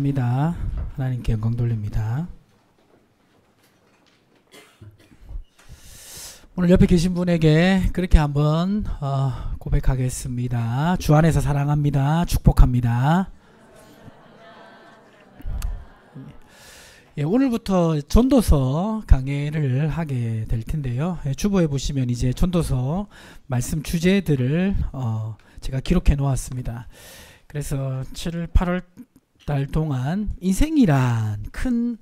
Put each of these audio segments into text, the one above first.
감사합니다. 하나님께 영광 돌립니다. 오늘 옆에 계신 분에게 그렇게 한번 고백하겠습니다. 주 안에서 사랑합니다. 축복합니다. 예, 오늘부터 전도서 강해를 하게 될 텐데요. 예, 주보에 보시면 이제 전도서 말씀 주제들을 제가 기록해 놓았습니다. 그래서 7월, 8월 달 동안 인생이란 큰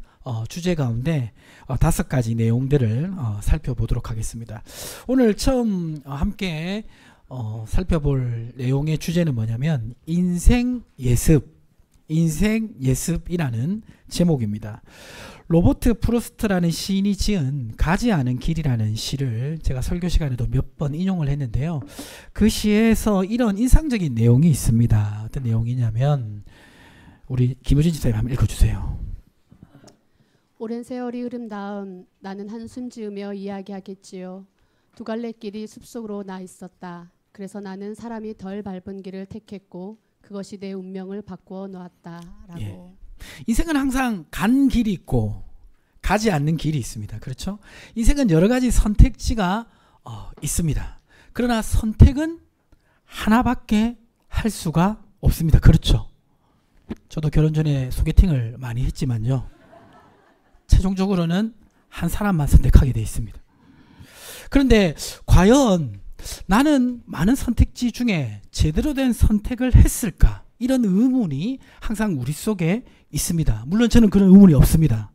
주제 가운데 5가지 내용들을 살펴보도록 하겠습니다. 오늘 처음 함께 살펴볼 내용의 주제는 뭐냐면 인생 예습이라는 제목입니다. 로버트 프로스트라는 시인이 지은 가지 않은 길이라는 시를 제가 설교 시간에도 몇 번 인용을 했는데요. 그 시에서 이런 인상적인 내용이 있습니다. 어떤 내용이냐면 우리 김우진 집사님 한번 읽어주세요. 오랜 세월이 흐른 다음 나는 한숨 지으며 이야기하겠지요. 두 갈래 길이 숲속으로 나 있었다. 그래서 나는 사람이 덜 밟은 길을 택했고 그것이 내 운명을 바꾸어 놓았다라고. 예. 인생은 항상 간 길이 있고 가지 않는 길이 있습니다. 그렇죠? 인생은 여러 가지 선택지가 있습니다. 그러나 선택은 하나밖에 할 수가 없습니다. 그렇죠? 저도 결혼 전에 소개팅을 많이 했지만요. 최종적으로는 한 사람만 선택하게 되어 있습니다. 그런데 과연 나는 많은 선택지 중에 제대로 된 선택을 했을까? 이런 의문이 항상 우리 속에 있습니다. 물론 저는 그런 의문이 없습니다.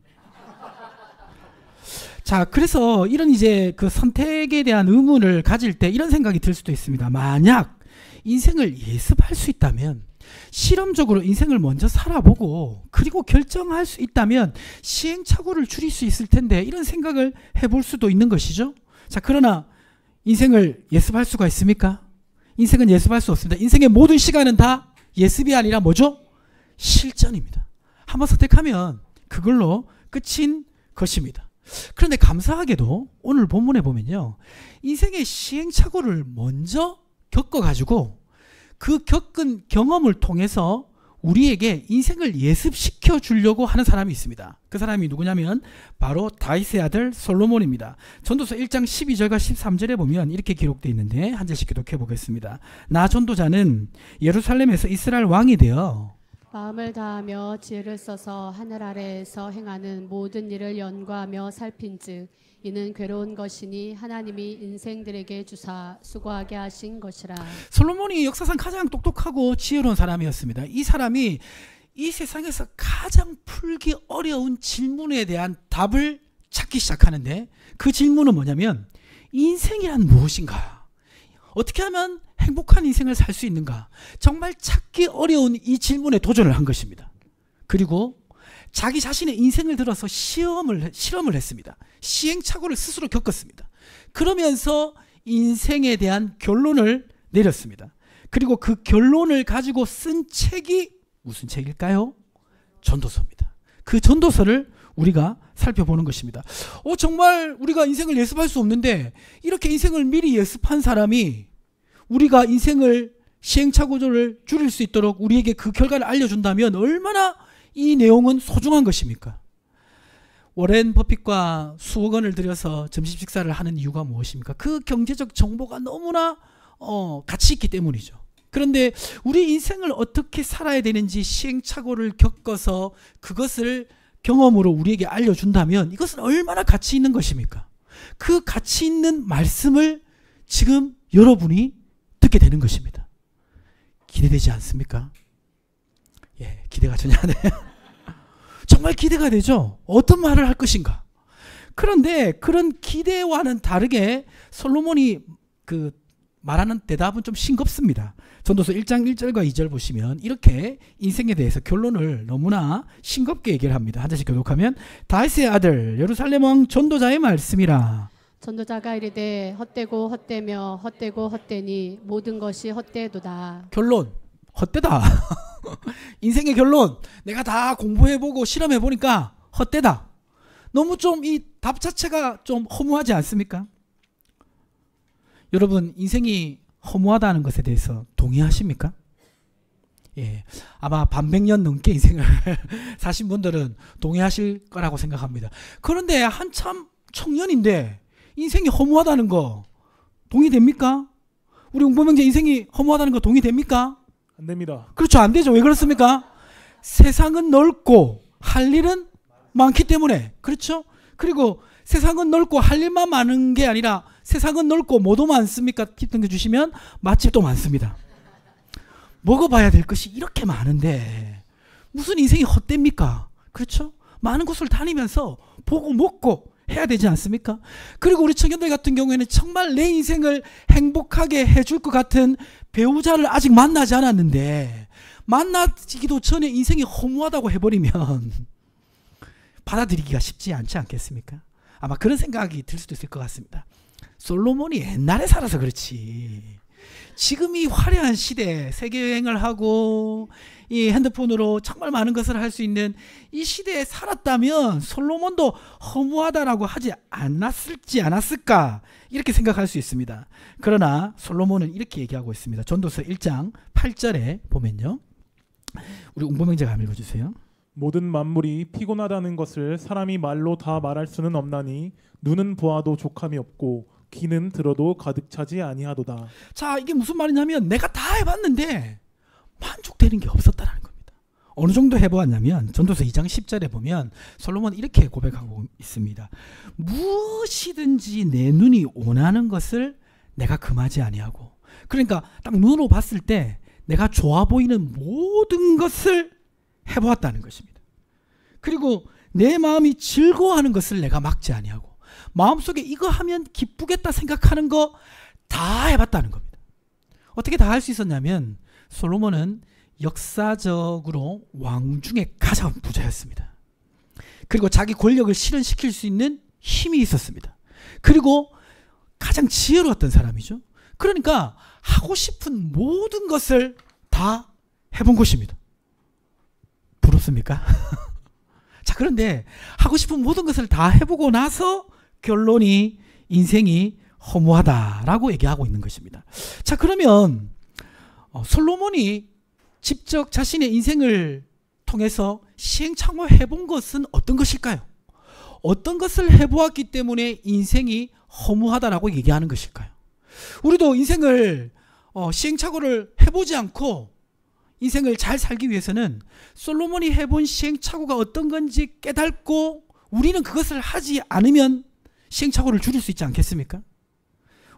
자, 그래서 이런 이제 그 선택에 대한 의문을 가질 때 이런 생각이 들 수도 있습니다. 만약 인생을 예습할 수 있다면, 실험적으로 인생을 먼저 살아보고 그리고 결정할 수 있다면 시행착오를 줄일 수 있을 텐데, 이런 생각을 해볼 수도 있는 것이죠. 자, 그러나 인생을 예습할 수가 있습니까? 인생은 예습할 수 없습니다. 인생의 모든 시간은 다 예습이 아니라 뭐죠? 실전입니다. 한번 선택하면 그걸로 끝인 것입니다. 그런데 감사하게도 오늘 본문에 보면요, 인생의 시행착오를 먼저 겪어가지고 그 겪은 경험을 통해서 우리에게 인생을 예습시켜 주려고 하는 사람이 있습니다. 그 사람이 누구냐면 바로 다윗의 아들 솔로몬입니다. 전도서 1장 12절과 13절에 보면 이렇게 기록되어 있는데 한 절씩 기록해 보겠습니다. 나 전도자는 예루살렘에서 이스라엘 왕이 되어 마음을 다하며 지혜를 써서 하늘 아래에서 행하는 모든 일을 연구하며 살핀즉 이는 괴로운 것이니 하나님이 인생들에게 주사 수고하게 하신 것이라. 솔로몬이 역사상 가장 똑똑하고 지혜로운 사람이었습니다. 이 사람이 이 세상에서 가장 풀기 어려운 질문에 대한 답을 찾기 시작하는데, 그 질문은 뭐냐면 인생이란 무엇인가? 어떻게 하면 행복한 인생을 살 수 있는가? 정말 찾기 어려운 이 질문에 도전을 한 것입니다. 그리고 자기 자신의 인생을 들어서 실험을 했습니다. 시행착오를 스스로 겪었습니다. 그러면서 인생에 대한 결론을 내렸습니다. 그리고 그 결론을 가지고 쓴 책이 무슨 책일까요? 전도서입니다. 그 전도서를 우리가 살펴보는 것입니다. 정말 우리가 인생을 예습할 수 없는데 이렇게 인생을 미리 예습한 사람이 우리가 인생을 시행착오를 줄일 수 있도록 우리에게 그 결과를 알려준다면 얼마나 이 내용은 소중한 것입니까? 워렌 버핏과 수억 원을 들여서 점심 식사를 하는 이유가 무엇입니까? 그 경제적 정보가 너무나 가치 있기 때문이죠. 그런데 우리 인생을 어떻게 살아야 되는지 시행착오를 겪어서 그것을 경험으로 우리에게 알려준다면 이것은 얼마나 가치 있는 것입니까? 그 가치 있는 말씀을 지금 여러분이 듣게 되는 것입니다. 기대되지 않습니까? 예, 기대가 전혀 안 돼요. 정말 기대가 되죠. 어떤 말을 할 것인가. 그런데 그런 기대와는 다르게 솔로몬이 그 말하는 대답은 좀 싱겁습니다. 전도서 1장 1절과 2절 보시면 이렇게 인생에 대해서 결론을 너무나 싱겁게 얘기를 합니다. 한 절씩 교독하면 다윗의 아들 예루살렘 왕 전도자의 말씀이라. 전도자가 이르되 헛되고 헛되며 헛되고 헛되니 모든 것이 헛되도다. 결론 헛되다. 인생의 결론, 내가 다 공부해보고 실험해보니까 헛되다. 너무 좀 이 답 자체가 좀 허무하지 않습니까? 여러분, 인생이 허무하다는 것에 대해서 동의하십니까? 예, 아마 반백년 넘게 인생을 사신 분들은 동의하실 거라고 생각합니다. 그런데 한참 청년인데 인생이 허무하다는 거 동의됩니까? 우리 웅범형제 인생이 허무하다는 거 동의됩니까? 안 됩니다. 그렇죠. 안 되죠. 왜 그렇습니까? 세상은 넓고 할 일은 많기 때문에. 그렇죠? 그리고 세상은 넓고 할 일만 많은 게 아니라 세상은 넓고 뭐도 많습니까? 팁 등겨주시면 맛집도 많습니다. 먹어봐야 될 것이 이렇게 많은데 무슨 인생이 헛됩니까? 그렇죠? 많은 곳을 다니면서 보고 먹고 해야 되지 않습니까? 그리고 우리 청년들 같은 경우에는 정말 내 인생을 행복하게 해줄 것 같은 배우자를 아직 만나지 않았는데 만나기도 전에 인생이 허무하다고 해버리면 받아들이기가 쉽지 않지 않겠습니까? 아마 그런 생각이 들 수도 있을 것 같습니다. 솔로몬이 옛날에 살아서 그렇지 지금 이 화려한 시대 세계여행을 하고 이 핸드폰으로 정말 많은 것을 할 수 있는 이 시대에 살았다면 솔로몬도 허무하다라고 하지 않았을까 이렇게 생각할 수 있습니다. 그러나 솔로몬은 이렇게 얘기하고 있습니다. 전도서 1장 8절에 보면요. 우리 웅범형제가 한번 읽어주세요. 모든 만물이 피곤하다는 것을 사람이 말로 다 말할 수는 없나니 눈은 보아도 족함이 없고 귀는 들어도 가득 차지 아니하도다. 자, 이게 무슨 말이냐면 내가 다 해봤는데 만족되는 게 없었다는 겁니다. 어느 정도 해보았냐면 전도서 2장 10절에 보면 솔로몬은 이렇게 고백하고 있습니다. 무엇이든지 내 눈이 원하는 것을 내가 금하지 아니하고, 그러니까 딱 눈으로 봤을 때 내가 좋아 보이는 모든 것을 해보았다는 것입니다. 그리고 내 마음이 즐거워하는 것을 내가 막지 아니하고 마음속에 이거 하면 기쁘겠다 생각하는 거 다 해봤다는 겁니다. 어떻게 다 할 수 있었냐면 솔로몬은 역사적으로 왕 중에 가장 부자였습니다. 그리고 자기 권력을 실현시킬 수 있는 힘이 있었습니다. 그리고 가장 지혜로웠던 사람이죠. 그러니까 하고 싶은 모든 것을 다 해본 것입니다. 부럽습니까? 자, 그런데 하고 싶은 모든 것을 다 해보고 나서 결론이 인생이 허무하다라고 얘기하고 있는 것입니다. 자, 그러면 솔로몬이 직접 자신의 인생을 통해서 시행착오해 본 것은 어떤 것일까요? 어떤 것을 해보았기 때문에 인생이 허무하다라고 얘기하는 것일까요? 우리도 인생을 시행착오를 해보지 않고 인생을 잘 살기 위해서는 솔로몬이 해본 시행착오가 어떤 건지 깨닫고 우리는 그것을 하지 않으면 시행착오를 줄일 수 있지 않겠습니까?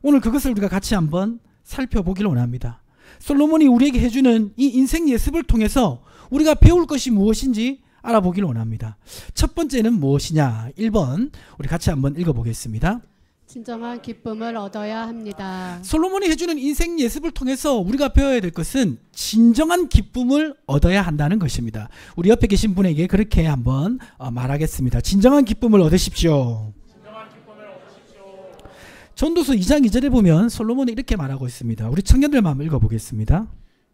오늘 그것을 우리가 같이 한번 살펴보기를 원합니다. 솔로몬이 우리에게 해주는 이 인생 예습을 통해서 우리가 배울 것이 무엇인지 알아보기를 원합니다. 첫 번째는 무엇이냐? 1번 우리 같이 한번 읽어보겠습니다. 진정한 기쁨을 얻어야 합니다. 솔로몬이 해주는 인생 예습을 통해서 우리가 배워야 될 것은 진정한 기쁨을 얻어야 한다는 것입니다. 우리 옆에 계신 분에게 그렇게 한번 말하겠습니다. 진정한 기쁨을 얻으십시오. 전도서 2장 2절에 보면 솔로몬은 이렇게 말하고 있습니다. 우리 청년들만 한번 읽어보겠습니다.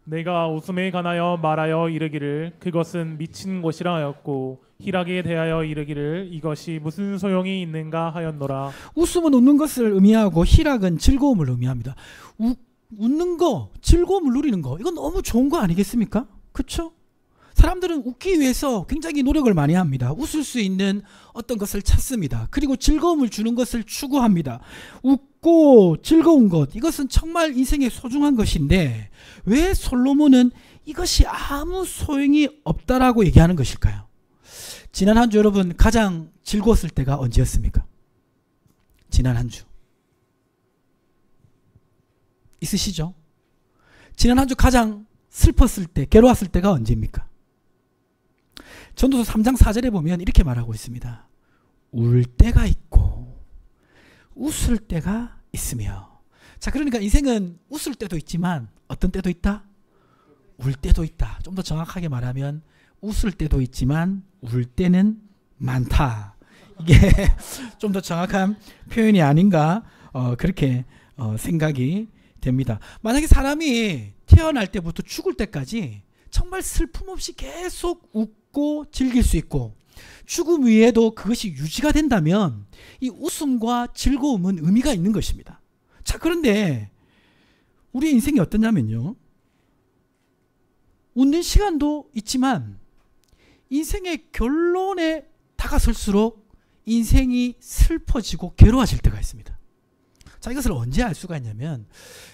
내가 웃음에 관하여 말하여 이르기를 그것은 미친 것이라 하였고 희락에 대하여 이르기를 이것이 무슨 소용이 있는가 하였노라. 웃음은 웃는 것을 의미하고 희락은 즐거움을 의미합니다. 웃는 거, 즐거움을 누리는 거, 이건 너무 좋은 거 아니겠습니까? 그렇죠? 사람들은 웃기 위해서 굉장히 노력을 많이 합니다. 웃을 수 있는 어떤 것을 찾습니다. 그리고 즐거움을 주는 것을 추구합니다. 웃고 즐거운 것, 이것은 정말 인생의 소중한 것인데 왜 솔로몬은 이것이 아무 소용이 없다라고 얘기하는 것일까요? 지난 한 주 여러분 가장 즐거웠을 때가 언제였습니까? 지난 한 주 있으시죠? 지난 한 주 가장 슬펐을 때, 괴로웠을 때가 언제입니까? 전도서 3장 4절에 보면 이렇게 말하고 있습니다. 울 때가 있고 웃을 때가 있으며. 자, 그러니까 인생은 웃을 때도 있지만 어떤 때도 있다? 울 때도 있다. 좀 더 정확하게 말하면 웃을 때도 있지만 울 때는 많다. 이게 좀 더 정확한 표현이 아닌가 그렇게 생각이 됩니다. 만약에 사람이 태어날 때부터 죽을 때까지 정말 슬픔 없이 계속 웃고 즐길 수 있고 죽음 위에도 그것이 유지가 된다면 이 웃음과 즐거움은 의미가 있는 것입니다. 자, 그런데 우리의 인생이 어떠냐면요, 웃는 시간도 있지만 인생의 결론에 다가설수록 인생이 슬퍼지고 괴로워질 때가 있습니다. 자, 이것을 언제 알 수가 있냐면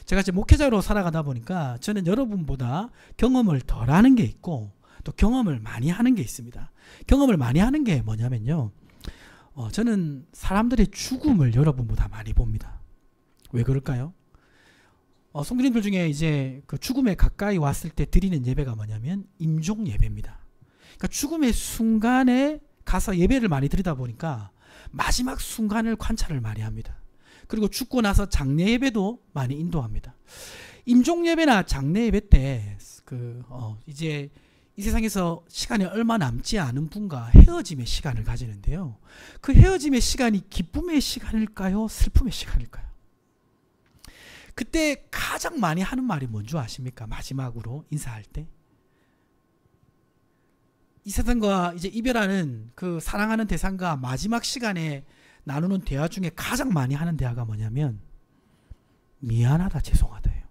제가 이제 목회자로 살아가다 보니까 저는 여러분보다 경험을 덜 하는 게 있고 또 경험을 많이 하는 게 있습니다. 경험을 많이 하는 게 뭐냐면요. 저는 사람들의 죽음을 여러분보다 많이 봅니다. 왜 그럴까요? 성도님들 중에 이제 그 죽음에 가까이 왔을 때 드리는 예배가 뭐냐면 임종 예배입니다. 그러니까 죽음의 순간에 가서 예배를 많이 드리다 보니까 마지막 순간을 관찰을 많이 합니다. 그리고 죽고 나서 장례 예배도 많이 인도합니다. 임종 예배나 장례 예배 때 이제 이 세상에서 시간이 얼마 남지 않은 분과 헤어짐의 시간을 가지는데요. 그 헤어짐의 시간이 기쁨의 시간일까요? 슬픔의 시간일까요? 그때 가장 많이 하는 말이 뭔지 아십니까? 마지막으로 인사할 때. 이 세상과 이제 이별하는 그 사랑하는 대상과 마지막 시간에 나누는 대화 중에 가장 많이 하는 대화가 뭐냐면 미안하다, 죄송하다예요.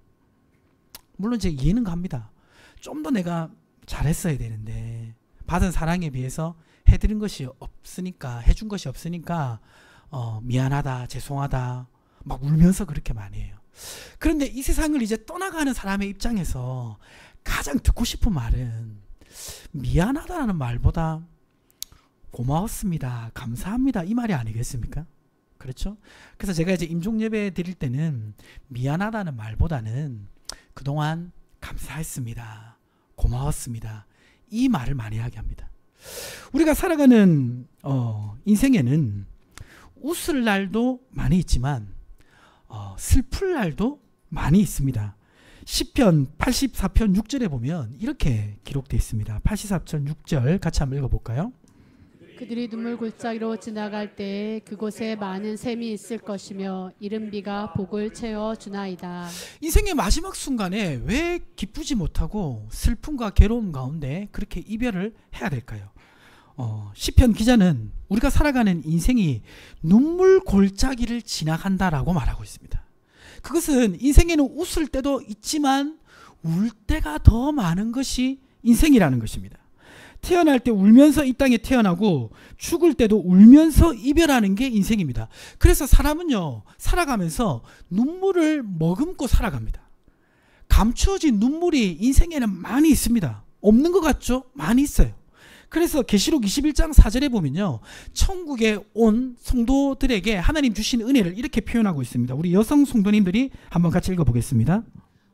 물론 이제 이해는 갑니다. 좀 더 내가 잘했어야 되는데 받은 사랑에 비해서 해드린 것이 없으니까, 해준 것이 없으니까 미안하다, 죄송하다 막 울면서 그렇게 많이 해요. 그런데 이 세상을 이제 떠나가는 사람의 입장에서 가장 듣고 싶은 말은 미안하다는 말보다 고마웠습니다, 감사합니다 이 말이 아니겠습니까? 그렇죠? 그래서 제가 이제 임종 예배 드릴 때는 미안하다는 말보다는 그동안 감사했습니다, 고마웠습니다 이 말을 많이 하게 합니다. 우리가 살아가는 인생에는 웃을 날도 많이 있지만 슬플 날도 많이 있습니다. 시편 84편 6절에 보면 이렇게 기록되어 있습니다. 84편 6절 같이 한번 읽어볼까요? 그들이 눈물 골짜기로 지나갈 때 그곳에 많은 샘이 있을 것이며 이른 비가 복을 채워주나이다. 인생의 마지막 순간에 왜 기쁘지 못하고 슬픔과 괴로움 가운데 그렇게 이별을 해야 될까요? 시편 기자는 우리가 살아가는 인생이 눈물 골짜기를 지나간다라고 말하고 있습니다. 그것은 인생에는 웃을 때도 있지만 울 때가 더 많은 것이 인생이라는 것입니다. 태어날 때 울면서 이 땅에 태어나고 죽을 때도 울면서 이별하는 게 인생입니다. 그래서 사람은요, 살아가면서 눈물을 머금고 살아갑니다. 감추어진 눈물이 인생에는 많이 있습니다. 없는 것 같죠? 많이 있어요. 그래서 계시록 21장 4절에 보면요, 천국에 온 성도들에게 하나님 주신 은혜를 이렇게 표현하고 있습니다. 우리 여성 성도님들이 한번 같이 읽어보겠습니다.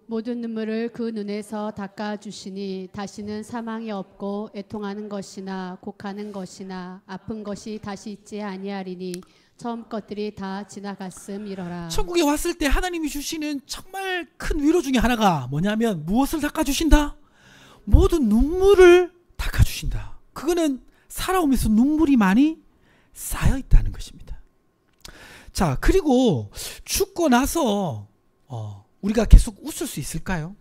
모든 눈물을 그 눈에서 닦아주시니 다시는 사망이 없고 애통하는 것이나 곡하는 것이나 아픈 것이 다시 있지 아니하리니 처음 것들이 다 지나갔음이러라. 천국에 왔을 때 하나님이 주시는 정말 큰 위로 중에 하나가 뭐냐면 무엇을 닦아주신다? 모든 눈물을 닦아주신다. 그거는 살아오면서 눈물이 많이 쌓여 있다는 것입니다. 자, 그리고 죽고 나서 우리가 계속 웃을 수 있을까요?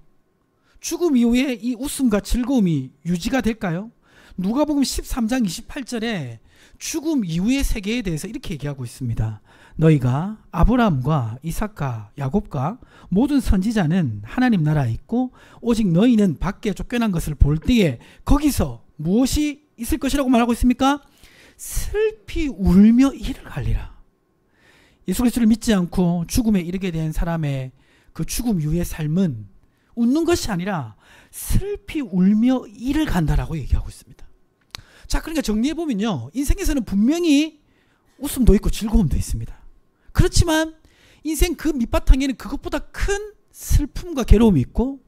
죽음 이후에 이 웃음과 즐거움이 유지가 될까요? 누가복음 13장 28절에 죽음 이후의 세계에 대해서 이렇게 얘기하고 있습니다. 너희가 아브라함과 이삭과 야곱과 모든 선지자는 하나님 나라에 있고 오직 너희는 밖에 쫓겨난 것을 볼 때에 거기서 무엇이 있을 것이라고 말하고 있습니까? 슬피 울며 이를 갈리라. 예수 그리스도를 믿지 않고 죽음에 이르게 된 사람의 그 죽음 이후의 삶은 웃는 것이 아니라 슬피 울며 이를 간다라고 얘기하고 있습니다. 자, 그러니까 정리해보면요, 인생에서는 분명히 웃음도 있고 즐거움도 있습니다. 그렇지만 인생 그 밑바탕에는 그것보다 큰 슬픔과 괴로움이 있고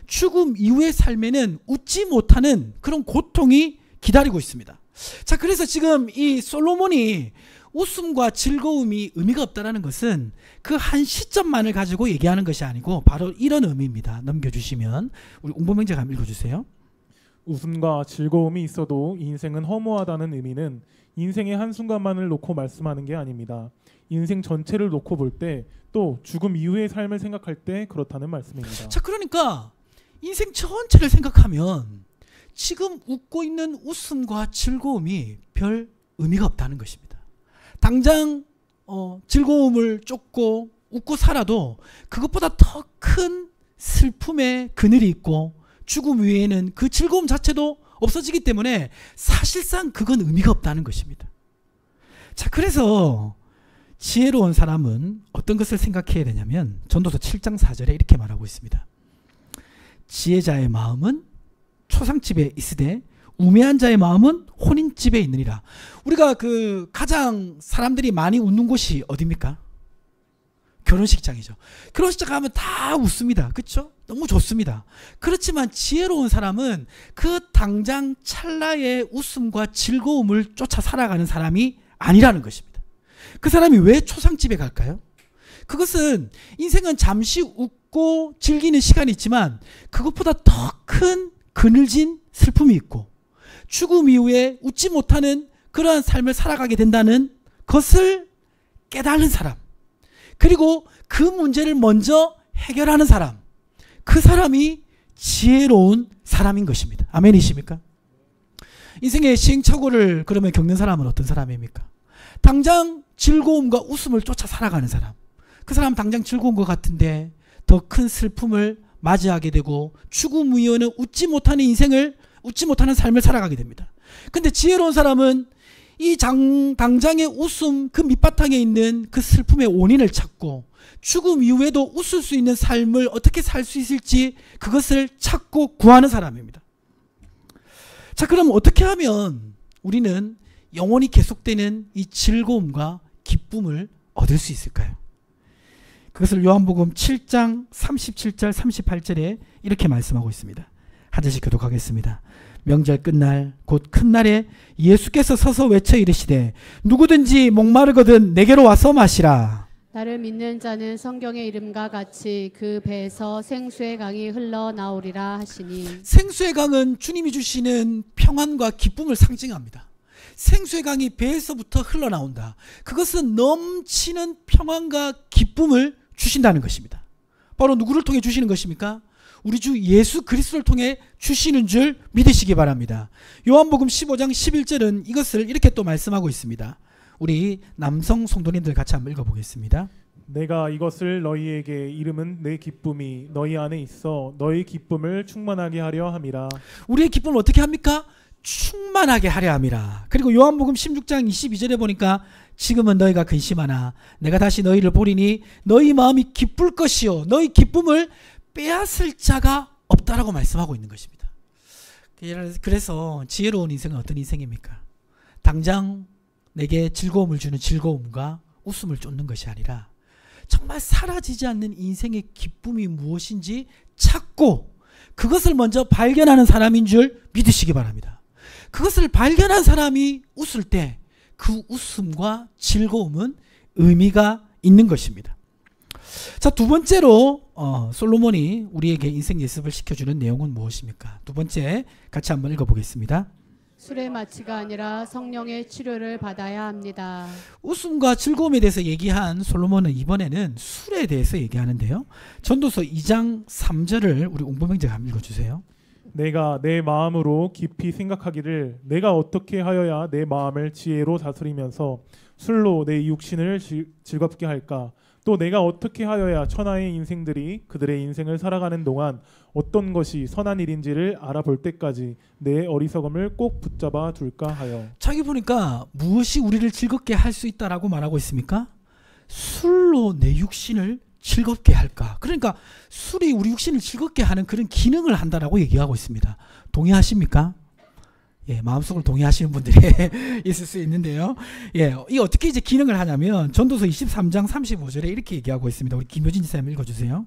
죽음 이후의 삶에는 웃지 못하는 그런 고통이 기다리고 있습니다. 자, 그래서 지금 이 솔로몬이 웃음과 즐거움이 의미가 없다는 것은 그 한 시점만을 가지고 얘기하는 것이 아니고 바로 이런 의미입니다. 넘겨주시면 우리 웅보명제 한번 읽어주세요. 웃음과 즐거움이 있어도 인생은 허무하다는 의미는 인생의 한순간만을 놓고 말씀하는 게 아닙니다. 인생 전체를 놓고 볼 때 또 죽음 이후의 삶을 생각할 때 그렇다는 말씀입니다. 자, 그러니까 인생 전체를 생각하면 지금 웃고 있는 웃음과 즐거움이 별 의미가 없다는 것입니다. 당장 즐거움을 쫓고 웃고 살아도 그것보다 더 큰 슬픔의 그늘이 있고 죽음 위에는 그 즐거움 자체도 없어지기 때문에 사실상 그건 의미가 없다는 것입니다. 자, 그래서 지혜로운 사람은 어떤 것을 생각해야 되냐면 전도서 7장 4절에 이렇게 말하고 있습니다. 지혜자의 마음은 초상집에 있으되 우매한 자의 마음은 혼인집에 있느니라. 우리가 그 가장 사람들이 많이 웃는 곳이 어디입니까? 결혼식장이죠. 결혼식장 가면 다 웃습니다. 그렇죠? 너무 좋습니다. 그렇지만 지혜로운 사람은 그 당장 찰나의 웃음과 즐거움을 쫓아 살아가는 사람이 아니라는 것입니다. 그 사람이 왜 초상집에 갈까요? 그것은 인생은 잠시 웃고 즐기는 시간이 있지만 그것보다 더 큰 그늘진 슬픔이 있고 죽음 이후에 웃지 못하는 그러한 삶을 살아가게 된다는 것을 깨달은 사람, 그리고 그 문제를 먼저 해결하는 사람, 그 사람이 지혜로운 사람인 것입니다. 아멘이십니까? 인생의 시행착오를 그러면 겪는 사람은 어떤 사람입니까? 당장 즐거움과 웃음을 쫓아 살아가는 사람. 그 사람은 당장 즐거운 것 같은데 더 큰 슬픔을 맞이하게 되고 죽음 이후에는 웃지 못하는 인생을, 웃지 못하는 삶을 살아가게 됩니다. 근데 지혜로운 사람은 이 당장의 웃음 그 밑바탕에 있는 그 슬픔의 원인을 찾고 죽음 이후에도 웃을 수 있는 삶을 어떻게 살 수 있을지 그것을 찾고 구하는 사람입니다. 자, 그럼 어떻게 하면 우리는 영원히 계속되는 이 즐거움과 기쁨을 얻을 수 있을까요? 그것을 요한복음 7장 37절 38절에 이렇게 말씀하고 있습니다. 한 절씩 교독하겠습니다. 명절 끝날 곧 큰 날에 예수께서 서서 외쳐 이르시되 누구든지 목마르거든 내게로 와서 마시라. 나를 믿는 자는 성경의 이름과 같이 그 배에서 생수의 강이 흘러나오리라 하시니. 생수의 강은 주님이 주시는 평안과 기쁨을 상징합니다. 생수의 강이 배에서부터 흘러나온다. 그것은 넘치는 평안과 기쁨을 주신다는 것입니다. 바로 누구를 통해 주시는 것입니까? 우리 주 예수 그리스도를 통해 주시는 줄 믿으시기 바랍니다. 요한복음 15장 11절은 이것을 이렇게 또 말씀하고 있습니다. 우리 남성 성도님들 같이 한번 읽어보겠습니다. 내가 이것을 너희에게 이름은 내 기쁨이 너희 안에 있어 너희 기쁨을 충만하게 하려 함이라. 우리의 기쁨을 어떻게 합니까? 충만하게 하려 함이라. 그리고 요한복음 16장 22절에 보니까 지금은 너희가 근심하나 내가 다시 너희를 보리니 너희 마음이 기쁠 것이요 너희 기쁨을 빼앗을 자가 없다라고 말씀하고 있는 것입니다. 그래서 지혜로운 인생은 어떤 인생입니까? 당장 내게 즐거움을 주는 즐거움과 웃음을 쫓는 것이 아니라 정말 사라지지 않는 인생의 기쁨이 무엇인지 찾고 그것을 먼저 발견하는 사람인 줄 믿으시기 바랍니다. 그것을 발견한 사람이 웃을 때 그 웃음과 즐거움은 의미가 있는 것입니다. 자, 두 번째로 솔로몬이 우리에게 인생 예습을 시켜주는 내용은 무엇입니까? 두 번째 같이 한번 읽어보겠습니다. 술의 마취가 아니라 성령의 치료를 받아야 합니다. 웃음과 즐거움에 대해서 얘기한 솔로몬은 이번에는 술에 대해서 얘기하는데요. 전도서 2장 3절을 우리 옹보명제가 한번 읽어주세요. 내가 내 마음으로 깊이 생각하기를 내가 어떻게 하여야 내 마음을 지혜로 다스리면서 술로 내 육신을 즐겁게 할까? 또 내가 어떻게 하여야 천하의 인생들이 그들의 인생을 살아가는 동안 어떤 것이 선한 일인지를 알아볼 때까지 내 어리석음을 꼭 붙잡아 둘까 하여. 자기 보니까 무엇이 우리를 즐겁게 할 수 있다라고 말하고 있습니까? 술로 내 육신을 즐겁게 할까? 그러니까 술이 우리 육신을 즐겁게 하는 그런 기능을 한다라고 얘기하고 있습니다. 동의하십니까? 예, 마음속으로 동의하시는 분들이 있을 수 있는데요. 예, 이 어떻게 이제 기능을 하냐면 전도서 23장 35절에 이렇게 얘기하고 있습니다. 우리 김효진 지사님 읽어주세요.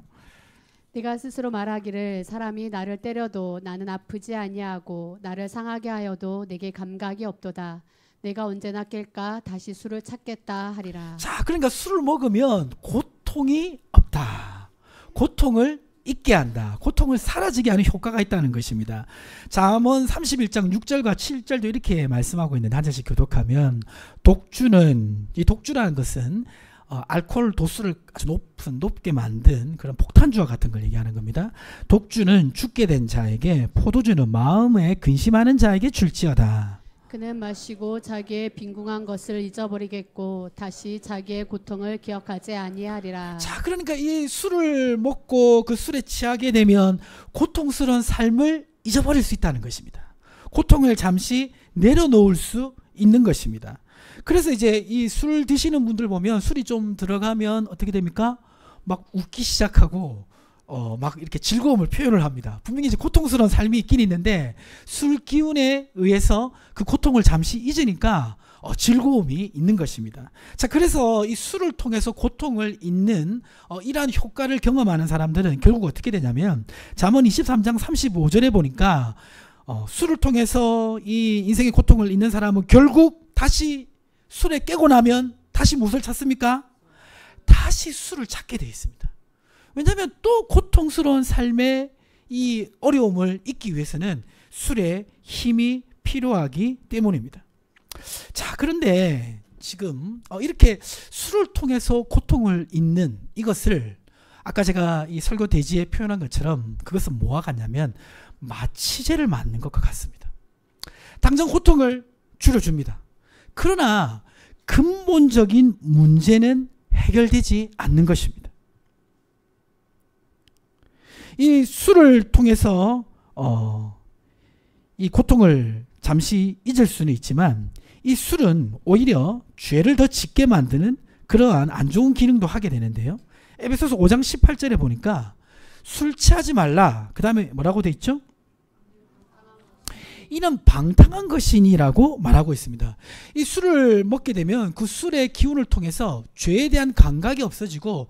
네가 스스로 말하기를 사람이 나를 때려도 나는 아프지 아니하고 나를 상하게 하여도 내게 감각이 없도다. 내가 언제나 깰까 다시 술을 찾겠다 하리라. 자, 그러니까 술을 먹으면 고통이 없다. 고통을 잊게 한다. 고통을 사라지게 하는 효과가 있다는 것입니다. 잠언 31장 6절과 7절도 이렇게 말씀하고 있는데 한 절씩 교독하면 독주는, 이 독주라는 것은 알코올 도수를 아주 높게 만든 그런 폭탄주와 같은 걸 얘기하는 겁니다. 독주는 죽게 된 자에게, 포도주는 마음에 근심하는 자에게 줄지어다. 그는 마시고 자기의 빈궁한 것을 잊어버리겠고 다시 자기의 고통을 기억하지 아니하리라. 자, 그러니까 이 술을 먹고 그 술에 취하게 되면 고통스러운 삶을 잊어버릴 수 있다는 것입니다. 고통을 잠시 내려놓을 수 있는 것입니다. 그래서 이제 이 술 드시는 분들 보면 술이 좀 들어가면 어떻게 됩니까? 막 웃기 시작하고 막 이렇게 즐거움을 표현을 합니다. 분명히 이제 고통스러운 삶이 있긴 있는데 술 기운에 의해서 그 고통을 잠시 잊으니까 즐거움이 있는 것입니다. 자, 그래서 이 술을 통해서 고통을 잊는 이러한 효과를 경험하는 사람들은 결국 어떻게 되냐면 잠언 23장 35절에 보니까 술을 통해서 이 인생의 고통을 잊는 사람은 결국 다시 술에 깨고 나면 다시 무엇을 찾습니까? 다시 술을 찾게 되어 있습니다. 왜냐하면 또 고통스러운 삶의 이 어려움을 잊기 위해서는 술에 힘이 필요하기 때문입니다. 자, 그런데 지금 이렇게 술을 통해서 고통을 잊는 이것을 아까 제가 이 설교 대지에 표현한 것처럼 그것은 뭐와 같냐면 마취제를 맞는 것과 같습니다. 당장 고통을 줄여줍니다. 그러나 근본적인 문제는 해결되지 않는 것입니다. 이 술을 통해서 이 고통을 잠시 잊을 수는 있지만 이 술은 오히려 죄를 더 짓게 만드는 그러한 안 좋은 기능도 하게 되는데요. 에베소서 5장 18절에 보니까 술 취하지 말라. 그 다음에 뭐라고 돼 있죠? 이는 방탕한 것이니라고 말하고 있습니다. 이 술을 먹게 되면 그 술의 기운을 통해서 죄에 대한 감각이 없어지고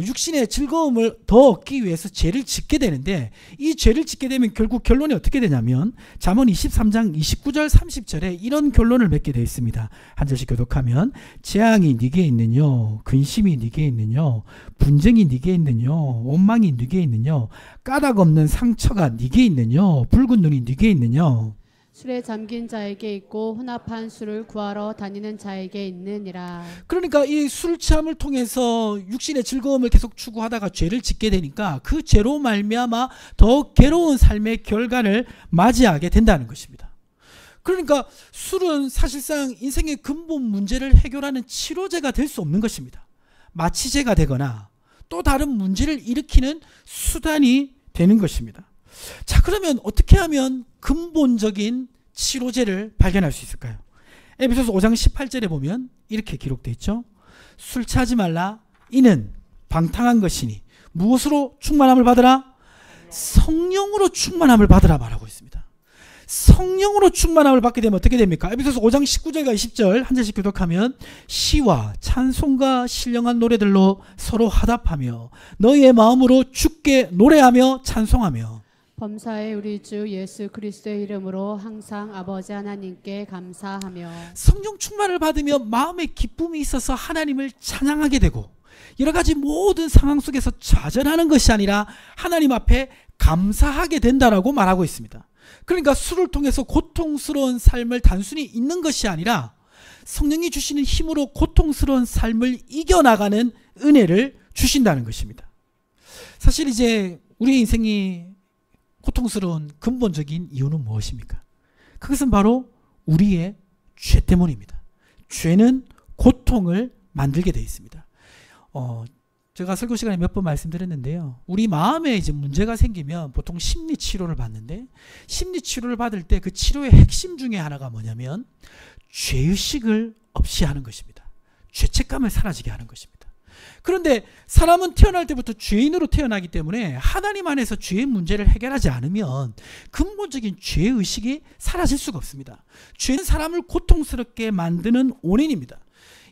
육신의 즐거움을 더 얻기 위해서 죄를 짓게 되는데 이 죄를 짓게 되면 결국 결론이 어떻게 되냐면 잠언 23장 29절 30절에 이런 결론을 맺게 되어 있습니다. 한 절씩 교독하면 재앙이 네게 있느뇨, 근심이 네게 있느뇨, 분쟁이 네게 있느뇨, 원망이 네게 있느뇨, 까닭 없는 상처가 네게 있느뇨, 붉은 눈이 네게 있느뇨. 술에 잠긴 자에게 있고 혼합한 술을 구하러 다니는 자에게 있느니라. 그러니까 이 술 취함을 통해서 육신의 즐거움을 계속 추구하다가 죄를 짓게 되니까 그 죄로 말미암아 더 괴로운 삶의 결과를 맞이하게 된다는 것입니다. 그러니까 술은 사실상 인생의 근본 문제를 해결하는 치료제가 될 수 없는 것입니다. 마취제가 되거나 또 다른 문제를 일으키는 수단이 되는 것입니다. 자, 그러면 어떻게 하면 근본적인 치료제를 발견할 수 있을까요? 에베소서 5장 18절에 보면 이렇게 기록되어 있죠. 술 취하지 말라. 이는 방탕한 것이니 무엇으로 충만함을 받으라? 성령으로 충만함을 받으라 말하고 있습니다. 성령으로 충만함을 받게 되면 어떻게 됩니까? 에베소서 5장 19절과 20절 한 절씩 교독하면 시와 찬송과 신령한 노래들로 서로 화답하며 너희의 마음으로 주께 노래하며 찬송하며 범사의 우리 주 예수 그리스도의 이름으로 항상 아버지 하나님께 감사하며. 성령 충만을 받으며 마음에 기쁨이 있어서 하나님을 찬양하게 되고 여러 가지 모든 상황 속에서 좌절하는 것이 아니라 하나님 앞에 감사하게 된다라고 말하고 있습니다. 그러니까 술을 통해서 고통스러운 삶을 단순히 잊는 것이 아니라 성령이 주시는 힘으로 고통스러운 삶을 이겨나가는 은혜를 주신다는 것입니다. 사실 이제 우리의 인생이 고통스러운 근본적인 이유는 무엇입니까? 그것은 바로 우리의 죄 때문입니다. 죄는 고통을 만들게 되어 있습니다. 제가 설교 시간에 몇 번 말씀드렸는데요. 우리 마음에 이제 문제가 생기면 보통 심리 치료를 받는데 심리 치료를 받을 때 그 치료의 핵심 중에 하나가 뭐냐면 죄의식을 없이 하는 것입니다. 죄책감을 사라지게 하는 것입니다. 그런데 사람은 태어날 때부터 죄인으로 태어나기 때문에 하나님 안에서 죄의 문제를 해결하지 않으면 근본적인 죄의식이 사라질 수가 없습니다. 죄는 사람을 고통스럽게 만드는 원인입니다.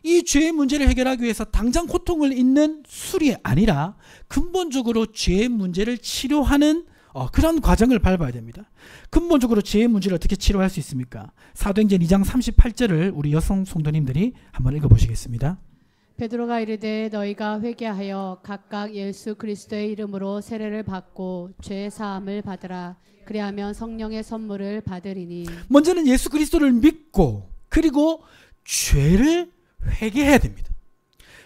이 죄의 문제를 해결하기 위해서 당장 고통을 잊는 술이 아니라 근본적으로 죄의 문제를 치료하는 그런 과정을 밟아야 됩니다. 근본적으로 죄의 문제를 어떻게 치료할 수 있습니까? 사도행전 2장 38절을 우리 여성 성도님들이 한번 읽어보시겠습니다. 베드로가 이르되 너희가 회개하여 각각 예수 그리스도의 이름으로 세례를 받고 죄 사함을 받으라. 그리하면 성령의 선물을 받으리니. 먼저는 예수 그리스도를 믿고 그리고 죄를 회개해야 됩니다.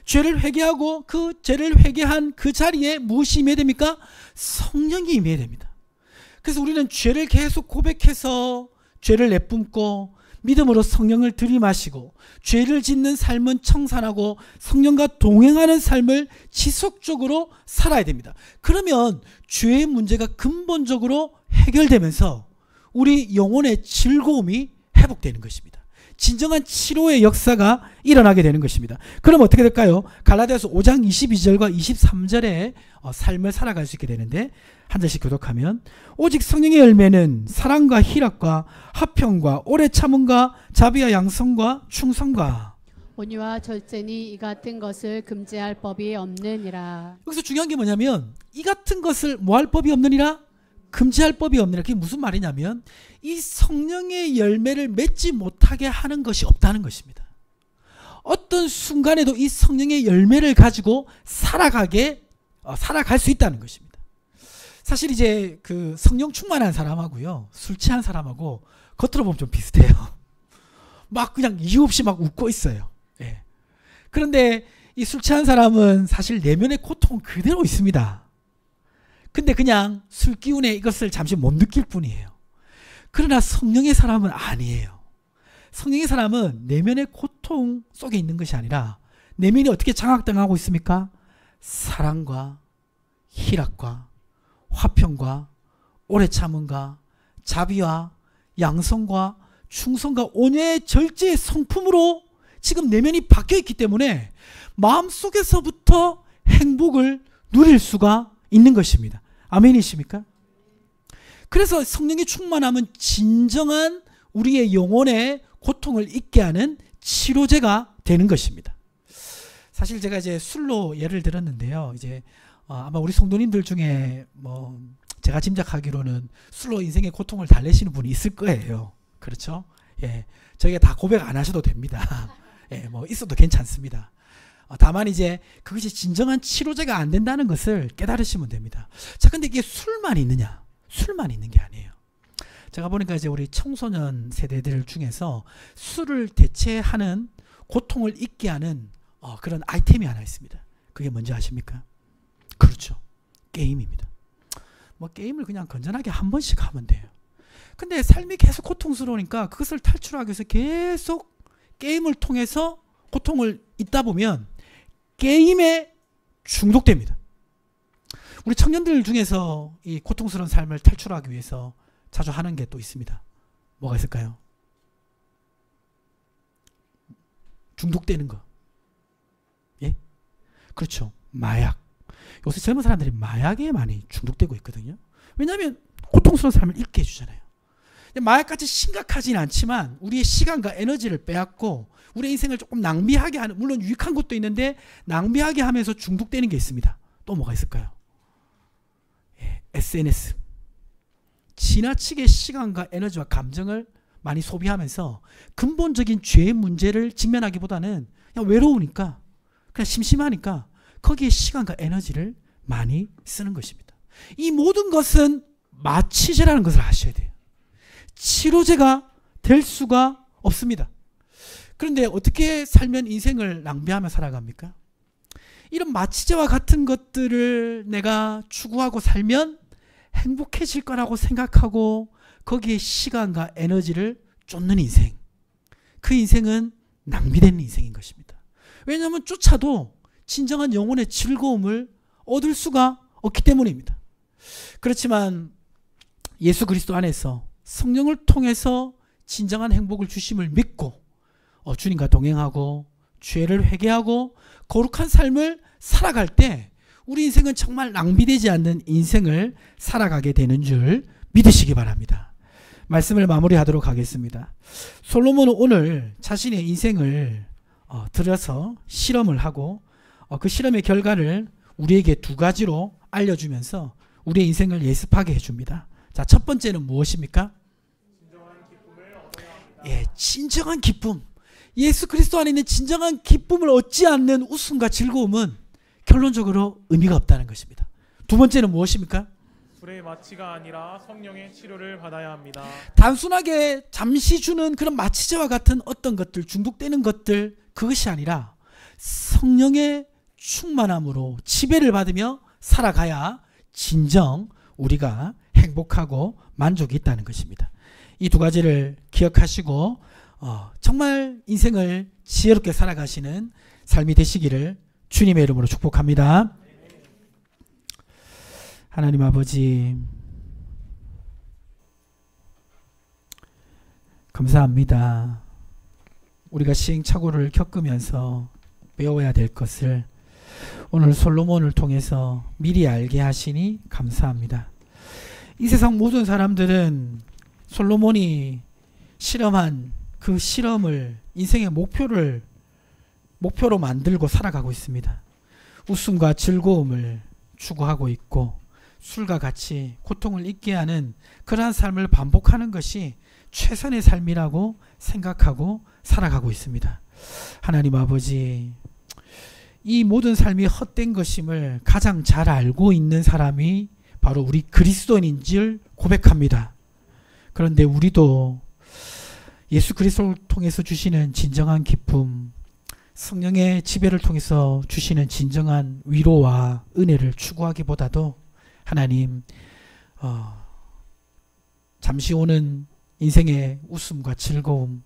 죄를 회개하고 그 죄를 회개한 그 자리에 무엇이 임해야 됩니까? 성령이 임해야 됩니다. 그래서 우리는 죄를 계속 고백해서 죄를 내뿜고 믿음으로 성령을 들이마시고 죄를 짓는 삶은 청산하고 성령과 동행하는 삶을 지속적으로 살아야 됩니다. 그러면 죄의 문제가 근본적으로 해결되면서 우리 영혼의 즐거움이 회복되는 것입니다. 진정한 치료의 역사가 일어나게 되는 것입니다. 그럼 어떻게 될까요? 갈라디아서 5장 22절과 23절의 삶을 살아갈 수 있게 되는데 한 절씩 교독하면 오직 성령의 열매는 사랑과 희락과 화평과 오래 참음과 자비와 양성과 충성과 온유와 절제니 이 같은 것을 금지할 법이 없느니라. 여기서 중요한 게 뭐냐면 이 같은 것을 뭐 할 법이 없느니라? 금지할 법이 없느니라. 그게 무슨 말이냐면 이 성령의 열매를 맺지 못하게 하는 것이 없다는 것입니다. 어떤 순간에도 이 성령의 열매를 가지고 살아갈 수 있다는 것입니다. 사실 이제 그 성령 충만한 사람하고요, 술 취한 사람하고 겉으로 보면 좀 비슷해요. 막 그냥 이유 없이 막 웃고 있어요. 예. 그런데 이 술 취한 사람은 사실 내면의 고통은 그대로 있습니다. 근데 그냥 술 기운에 이것을 잠시 못 느낄 뿐이에요. 그러나 성령의 사람은 아니에요. 성령의 사람은 내면의 고통 속에 있는 것이 아니라 내면이 어떻게 장악당하고 있습니까? 사랑과 희락과 화평과 오래 참음과 자비와 양성과 충성과 온유의 절제의 성품으로 지금 내면이 바뀌어 있기 때문에 마음속에서부터 행복을 누릴 수가 있는 것입니다. 아멘이십니까? 그래서 성령의 충만함은 진정한 우리의 영혼의 고통을 잊게 하는 치료제가 되는 것입니다. 사실 제가 이제 술로 예를 들었는데요. 이제 아마 우리 성도님들 중에 뭐 제가 짐작하기로는 술로 인생의 고통을 달래시는 분이 있을 거예요. 그렇죠? 예, 저희가 다 고백 안 하셔도 됩니다. 예, 뭐 있어도 괜찮습니다. 다만 이제 그것이 진정한 치료제가 안 된다는 것을 깨달으시면 됩니다. 자, 근데 이게 술만 있느냐? 술만 있는 게 아니에요. 제가 보니까 이제 우리 청소년 세대들 중에서 술을 대체하는 고통을 잊게 하는 그런 아이템이 하나 있습니다. 그게 뭔지 아십니까? 그렇죠. 게임입니다. 뭐 게임을 그냥 건전하게 한 번씩 하면 돼요. 근데 삶이 계속 고통스러우니까 그것을 탈출하기 위해서 계속 게임을 통해서 고통을 잊다 보면 게임에 중독됩니다. 우리 청년들 중에서 이 고통스러운 삶을 탈출하기 위해서 자주 하는 게 또 있습니다. 뭐가 있을까요? 중독되는 거. 예? 그렇죠. 마약. 요새 젊은 사람들이 마약에 많이 중독되고 있거든요. 왜냐하면 고통스러운 삶을 잊게 해주잖아요. 마약같이 심각하지는 않지만 우리의 시간과 에너지를 빼앗고 우리의 인생을 조금 낭비하게 하는, 물론 유익한 것도 있는데 낭비하게 하면서 중독되는 게 있습니다. 또 뭐가 있을까요? 예, SNS. 지나치게 시간과 에너지와 감정을 많이 소비하면서 근본적인 죄의 문제를 직면하기보다는 그냥 외로우니까, 그냥 심심하니까 거기에 시간과 에너지를 많이 쓰는 것입니다. 이 모든 것은 마취제라는 것을 아셔야 돼요. 치료제가 될 수가 없습니다. 그런데 어떻게 살면 인생을 낭비하며 살아갑니까? 이런 마취제와 같은 것들을 내가 추구하고 살면 행복해질 거라고 생각하고 거기에 시간과 에너지를 쫓는 인생. 그 인생은 낭비된 인생인 것입니다. 왜냐하면 쫓아도 진정한 영혼의 즐거움을 얻을 수가 없기 때문입니다. 그렇지만 예수 그리스도 안에서 성령을 통해서 진정한 행복을 주심을 믿고 주님과 동행하고 죄를 회개하고 거룩한 삶을 살아갈 때 우리 인생은 정말 낭비되지 않는 인생을 살아가게 되는 줄 믿으시기 바랍니다. 말씀을 마무리하도록 하겠습니다. 솔로몬은 오늘 자신의 인생을 들여서 실험을 하고 그 실험의 결과를 우리에게 두 가지로 알려주면서 우리의 인생을 예습하게 해줍니다. 자, 첫 번째는 무엇입니까? 예, 진정한 기쁨. 예수 그리스도 안에 있는 진정한 기쁨을 얻지 않는 웃음과 즐거움은 결론적으로 의미가 없다는 것입니다. 두 번째는 무엇입니까? 술의 마취가 아니라 성령의 치료를 받아야 합니다. 단순하게 잠시 주는 그런 마취제와 같은 어떤 것들, 중독되는 것들, 그것이 아니라 성령의 충만함으로 지배를 받으며 살아가야 진정 우리가 행복하고 만족이 있다는 것입니다. 이 두 가지를 기억하시고 정말 인생을 지혜롭게 살아가시는 삶이 되시기를 주님의 이름으로 축복합니다. 하나님 아버지, 감사합니다. 우리가 시행착오를 겪으면서 배워야 될 것을 오늘 솔로몬을 통해서 미리 알게 하시니 감사합니다. 이 세상 모든 사람들은 솔로몬이 실험한 그 실험을 인생의 목표로 만들고 살아가고 있습니다. 웃음과 즐거움을 추구하고 있고 술과 같이 고통을 잊게 하는 그러한 삶을 반복하는 것이 최선의 삶이라고 생각하고 살아가고 있습니다. 하나님 아버지, 이 모든 삶이 헛된 것임을 가장 잘 알고 있는 사람이 바로 우리 그리스도인인 줄 고백합니다. 그런데 우리도 예수 그리스도를 통해서 주시는 진정한 기쁨, 성령의 지배를 통해서 주시는 진정한 위로와 은혜를 추구하기보다도 하나님, 잠시 오는 인생의 웃음과 즐거움,